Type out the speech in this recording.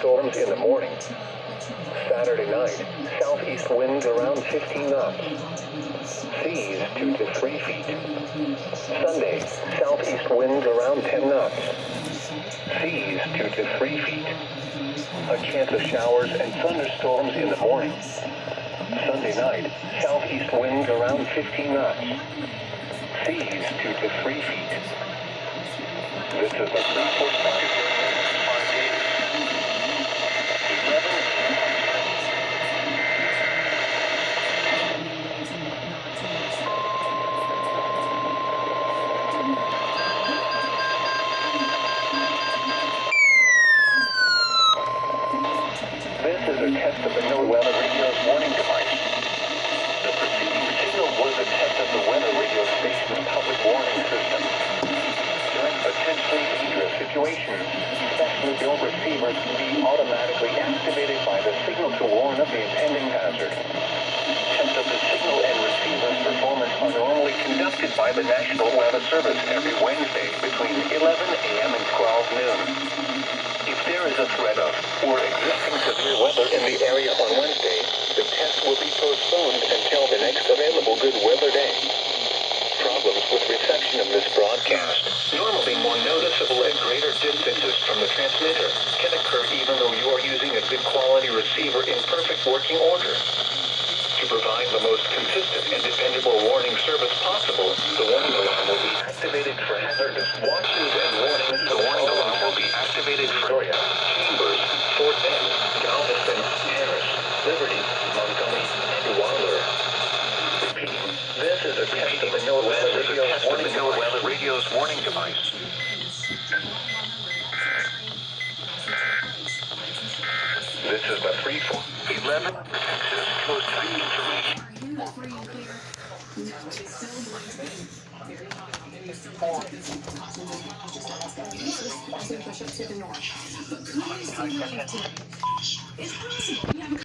thunderstorms in the morning. Saturday night, southeast winds around 15 knots. Seas 2 to 3 feet. Sunday, southeast winds around 10 knots. Seas 2 to 3 feet. A chance of showers and thunderstorms in the morning. Sunday night, southeast winds around 15 knots. Seas 2 to 3 feet. This is the 345. This is a test of the NOAA weather radio's warning device. The preceding signal was a test of the weather radio station's public warning system. During potentially dangerous situations, specially built receivers can be automatically activated by the signal to warn of the impending hazard. Tests of the signal and receiver's performance are normally conducted by the National Weather Service every Wednesday between 11 a.m. and 12 noon. If there is a threat of or existing severe weather in the area on Wednesday, the test will be postponed until the next available good weather day. Problems with reception of this broadcast, normally more noticeable at greater distances from the transmitter, can occur even though you are using a good quality receiver in perfect working order. To provide the most consistent and dependable warning service possible, the warning alarm will be activated for hazardous watches and warnings. The warning alarm will be activated for Victoria, Chambers, Fort Bend, Galveston, Harris, Liberty, Montgomery, and Waller. Repeating, this is a test of the NOAA weather radio's warning device. This is the 3-4-11 Texas Coast information. Push up to the north. But could you